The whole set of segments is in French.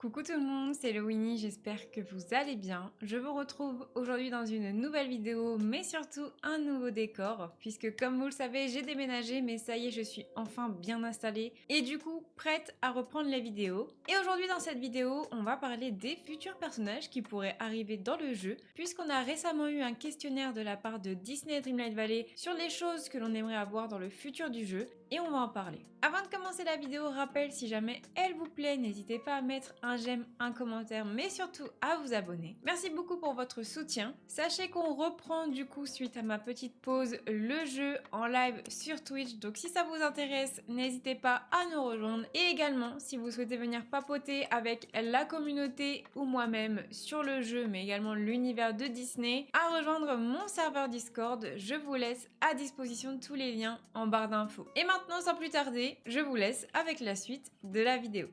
Coucou tout le monde, c'est Loïnie, j'espère que vous allez bien. Je vous retrouve aujourd'hui dans une nouvelle vidéo, mais surtout un nouveau décor, puisque comme vous le savez, j'ai déménagé, mais ça y est, je suis enfin bien installée, et du coup, prête à reprendre les vidéos. Et aujourd'hui, dans cette vidéo, on va parler des futurs personnages qui pourraient arriver dans le jeu, puisqu'on a récemment eu un questionnaire de la part de Disney Dreamlight Valley sur les choses que l'on aimerait avoir dans le futur du jeu, et on va en parler. Avant de commencer la vidéo, rappel, si jamais elle vous plaît, n'hésitez pas à mettre un j'aime, un commentaire, mais surtout à vous abonner. Merci beaucoup pour votre soutien. Sachez qu'on reprend du coup, suite à ma petite pause, le jeu en live sur Twitch. Donc si ça vous intéresse, n'hésitez pas à nous rejoindre. Et également, si vous souhaitez venir papoter avec la communauté ou moi-même sur le jeu, mais également l'univers de Disney, à rejoindre mon serveur Discord. Je vous laisse à disposition tous les liens en barre d'infos. Et maintenant, sans plus tarder, je vous laisse avec la suite de la vidéo.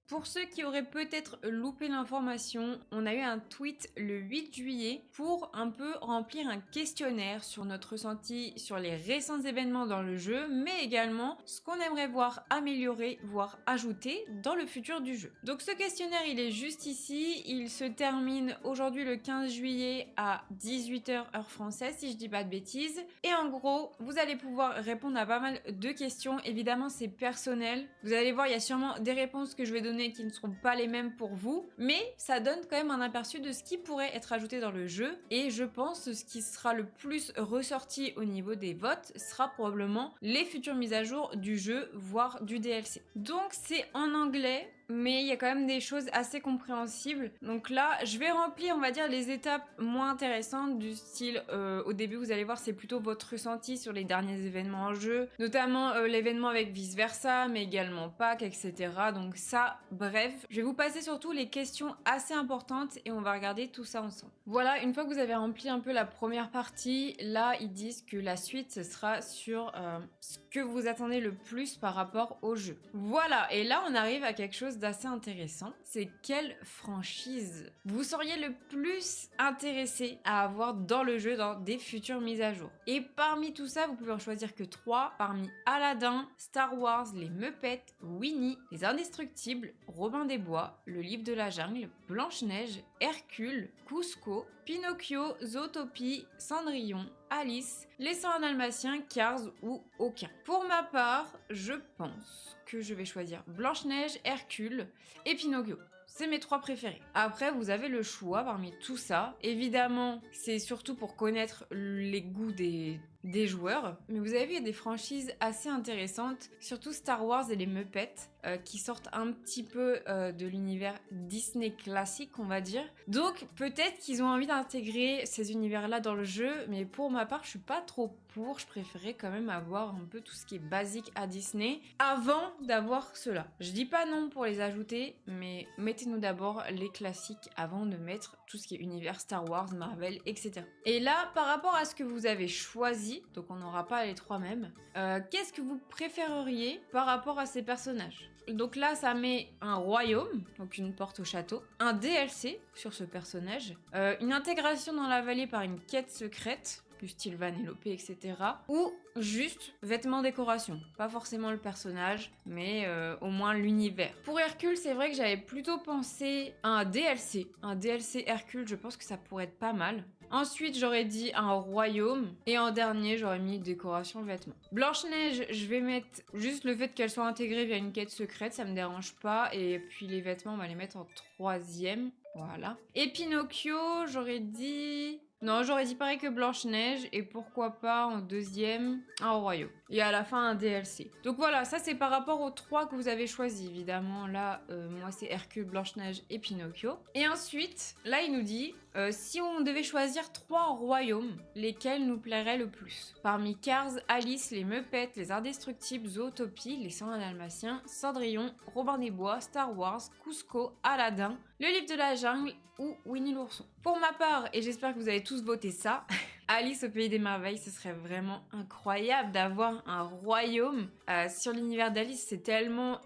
Pour ceux qui auraient peut-être loupé l'information, on a eu un tweet le 8 juillet pour un peu remplir un questionnaire sur notre ressenti sur les récents événements dans le jeu, mais également ce qu'on aimerait voir améliorer, voire ajouter dans le futur du jeu. Donc ce questionnaire, il est juste ici, il se termine aujourd'hui le 15 juillet à 18h heure française, si je dis pas de bêtises. Et en gros, vous allez pouvoir répondre à pas mal de questions. Évidemment, c'est personnel. Vous allez voir, il y a sûrement des réponses que je vais donner qui ne seront pas les mêmes pour vous, mais ça donne quand même un aperçu de ce qui pourrait être ajouté dans le jeu, et je pense ce qui sera le plus ressorti au niveau des votes sera probablement les futures mises à jour du jeu, voire du DLC. Donc c'est en anglais, mais il y a quand même des choses assez compréhensibles. Donc là, je vais remplir, on va dire, les étapes moins intéressantes du style, au début, vous allez voir, c'est plutôt votre ressenti sur les derniers événements en jeu, notamment l'événement avec Vice Versa, mais également Pâques, etc. Donc ça, bref, je vais vous passer surtout les questions assez importantes et on va regarder tout ça ensemble. Voilà, une fois que vous avez rempli un peu la première partie, là, ils disent que la suite, ce sera sur ce que vous attendez le plus par rapport au jeu. Voilà, et là, on arrive à quelque chose d'assez intéressant, c'est quelle franchise vous seriez le plus intéressé à avoir dans le jeu dans des futures mises à jour. Et parmi tout ça, vous pouvez en choisir que 3 parmi Aladdin, Star Wars, les Muppets, Winnie, les Indestructibles, Robin des Bois, le Livre de la Jungle, Blanche-Neige, Hercule, Cusco, Pinocchio, Zootopie, Cendrillon, Alice, Les 101 Dalmatiens, Cars ou aucun. Pour ma part, je pense que je vais choisir Blanche-Neige, Hercule et Pinocchio. C'est mes 3 préférés. Après, vous avez le choix parmi tout ça. Évidemment, c'est surtout pour connaître les goûts des joueurs. Mais vous avez vu, il y a des franchises assez intéressantes, surtout Star Wars et les Muppets, qui sortent un petit peu de l'univers Disney classique, on va dire. Donc, peut-être qu'ils ont envie d'intégrer ces univers-là dans le jeu, mais pour ma part, je suis pas trop pour. Je préférais quand même avoir un peu tout ce qui est basique à Disney avant d'avoir cela. Je dis pas non pour les ajouter, mais mettez-nous d'abord les classiques avant de mettre tout ce qui est univers Star Wars, Marvel, etc. Et là, par rapport à ce que vous avez choisi, donc on n'aura pas les 3 mêmes, qu'est-ce que vous préféreriez par rapport à ces personnages? Donc là, ça met un royaume, donc une porte au château, un DLC sur ce personnage, une intégration dans la vallée par une quête secrète, du style Vanellope, etc. Ou juste vêtements décoration. Pas forcément le personnage, mais au moins l'univers. Pour Hercule, c'est vrai que j'avais plutôt pensé à un DLC. Un DLC Hercule, je pense que ça pourrait être pas mal. Ensuite, j'aurais dit un royaume. Et en dernier, j'aurais mis décoration vêtements. Blanche-Neige, je vais mettre juste le fait qu'elle soit intégrée via une quête secrète, ça me dérange pas. Et puis les vêtements, on va les mettre en 3e. Voilà. Et Pinocchio, j'aurais dit... Non, j'aurais dit pareil que Blanche-Neige, et pourquoi pas en 2e, un royaume. Et à la fin, un DLC. Donc voilà, ça c'est par rapport aux 3 que vous avez choisis. Évidemment, là, moi c'est Hercule, Blanche-Neige et Pinocchio. Et ensuite, là il nous dit, si on devait choisir 3 royaumes, lesquels nous plairaient le plus? Parmi Cars, Alice, les Muppets, les Indestructibles, Zootopie, les 101 Dalmatiens, Cendrillon, Robin des Bois, Star Wars, Cusco, Aladdin, le Livre de la Jungle ou Winnie l'ourson. Pour ma part, et j'espère que vous avez tous voté ça, Alice au Pays des Merveilles, ce serait vraiment incroyable d'avoir un royaume sur l'univers d'Alice. C'est tellement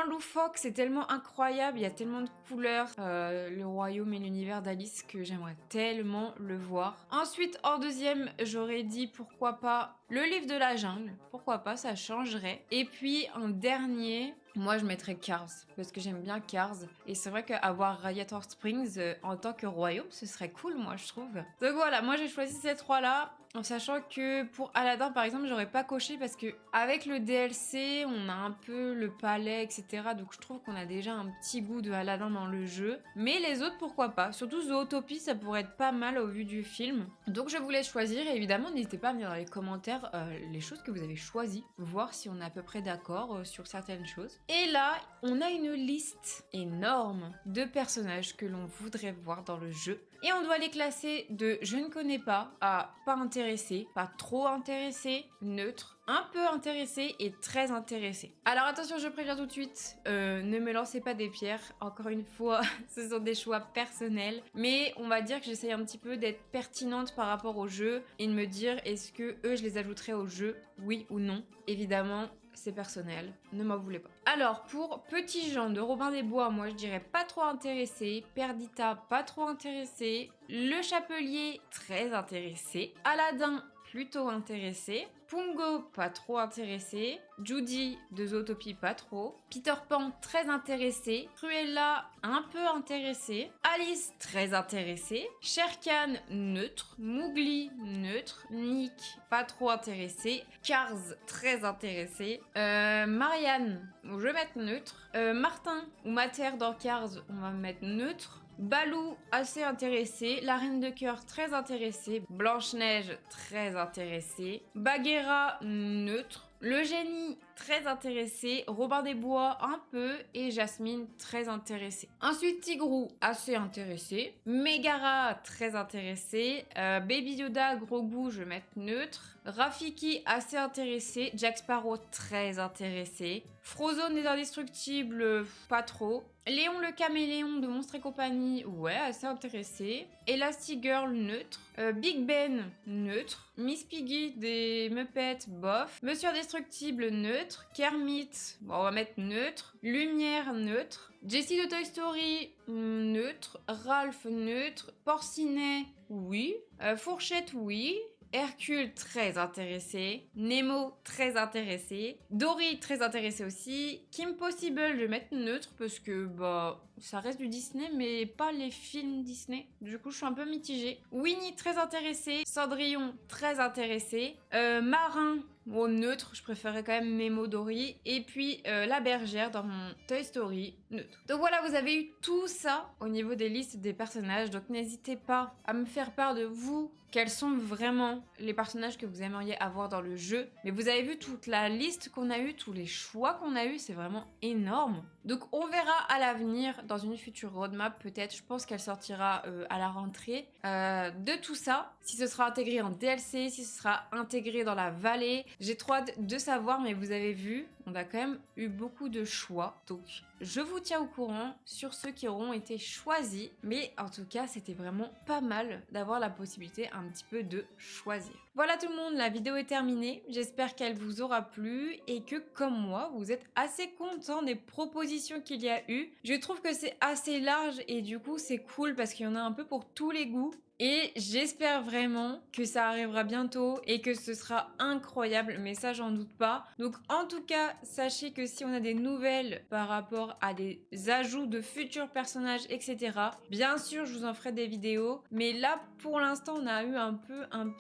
loufoque, c'est tellement incroyable, il y a tellement de couleurs, le royaume et l'univers d'Alice, que j'aimerais tellement le voir. Ensuite, en 2e, j'aurais dit pourquoi pas Le livre de la jungle, pourquoi pas, ça changerait. Et puis en dernier, moi je mettrais Cars, parce que j'aime bien Cars. Et c'est vrai qu'avoir Radiator Springs en tant que royaume, ce serait cool, moi je trouve. Donc voilà, moi j'ai choisi ces trois-là. En sachant que pour Aladdin par exemple j'aurais pas coché parce que avec le DLC on a un peu le palais etc, donc je trouve qu'on a déjà un petit goût de Aladdin dans le jeu, mais les autres pourquoi pas, surtout Zootopie ça pourrait être pas mal au vu du film, donc je vous laisse choisir et évidemment n'hésitez pas à me dire dans les commentaires les choses que vous avez choisies, voir si on est à peu près d'accord sur certaines choses. Et là on a une liste énorme de personnages que l'on voudrait voir dans le jeu et on doit les classer de je ne connais pas à pas intéressé, pas trop intéressé, neutre, un peu intéressé et très intéressé. Alors attention, je préviens tout de suite, ne me lancez pas des pierres. Encore une fois, ce sont des choix personnels, mais on va dire que j'essaye un petit peu d'être pertinente par rapport au jeu et de me dire est-ce que eux je les ajouterais au jeu, oui ou non. Évidemment, c'est personnel, ne m'en voulez pas. Alors, pour Petit Jean de Robin des Bois, moi je dirais pas trop intéressé, Perdita pas trop intéressé, Le Chapelier très intéressé, Aladdin plutôt intéressé, Pungo pas trop intéressé, Judy de Zootopie pas trop, Peter Pan très intéressé, Cruella un peu intéressé, Alice très intéressé, Shere Khan neutre, Mowgli neutre, Nick pas trop intéressé, Cars très intéressé, Marianne je vais mettre neutre, Martin ou Mater dans Cars on va mettre neutre, Balou assez intéressé, la Reine de Cœur très intéressée, Blanche-Neige très intéressée, Bagheera neutre, le Génie très intéressé, Robin des Bois un peu et Jasmine très intéressée. Ensuite Tigrou assez intéressé, Megara très intéressé, Baby Yoda Grogu je vais mettre neutre, Rafiki assez intéressé, Jack Sparrow très intéressé, Frozone des Indestructibles pas trop, Léon le Caméléon de Monstres et Compagnie, ouais, assez intéressé. Elastigirl, neutre. Big Ben, neutre. Miss Piggy des Muppets, bof. Monsieur Indestructible, neutre. Kermit, bon, on va mettre neutre. Lumière, neutre. Jessie de Toy Story, neutre. Ralph, neutre. Porcinet, oui. Fourchette, oui. Hercule très intéressé, Nemo très intéressé, Dory très intéressé aussi, Kim Possible je vais mettre neutre parce que bah ça reste du Disney mais pas les films Disney, du coup je suis un peu mitigée. Winnie très intéressé, Cendrillon très intéressé, Marin bon, neutre, je préférais quand même Nemo, Dory. Et puis la bergère dans mon Toy Story, neutre. Donc voilà, vous avez eu tout ça au niveau des listes des personnages. Donc n'hésitez pas à me faire part de vous. Quels sont vraiment les personnages que vous aimeriez avoir dans le jeu. Mais vous avez vu toute la liste qu'on a eue, tous les choix qu'on a eus, c'est vraiment énorme. Donc on verra à l'avenir, dans une future roadmap peut-être, je pense qu'elle sortira à la rentrée, de tout ça. Si ce sera intégré en DLC, si ce sera intégré dans la vallée. J'ai trop hâte de savoir, mais vous avez vu, on a quand même eu beaucoup de choix. Donc je vous tiens au courant sur ceux qui auront été choisis. Mais en tout cas, c'était vraiment pas mal d'avoir la possibilité un petit peu de choisir. Voilà tout le monde, la vidéo est terminée. J'espère qu'elle vous aura plu et que comme moi, vous êtes assez content des propositions qu'il y a eu. Je trouve que c'est assez large et du coup c'est cool parce qu'il y en a un peu pour tous les goûts. Et j'espère vraiment que ça arrivera bientôt et que ce sera incroyable, mais ça j'en doute pas. Donc en tout cas, sachez que si on a des nouvelles par rapport à des ajouts de futurs personnages, etc. Bien sûr, je vous en ferai des vidéos. Mais là, pour l'instant, on a eu un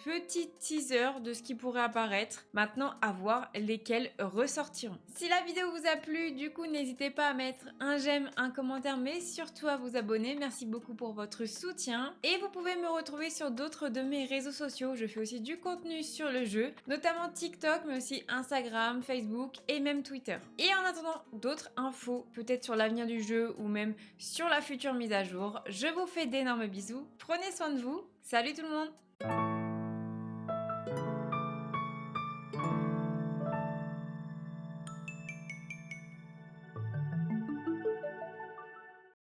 petit teaser de ce qui pourrait apparaître. Maintenant, à voir lesquels ressortiront. Si la vidéo vous a plu, du coup, n'hésitez pas à mettre un j'aime, un commentaire, mais surtout à vous abonner. Merci beaucoup pour votre soutien. Et vous pouvez me retrouver sur d'autres de mes réseaux sociaux. Je fais aussi du contenu sur le jeu, notamment TikTok, mais aussi Instagram, Facebook et même Twitter. Et en attendant d'autres infos, peut-être sur l'avenir du jeu ou même sur la future mise à jour, je vous fais d'énormes bisous. Prenez soin de vous. Salut tout le monde!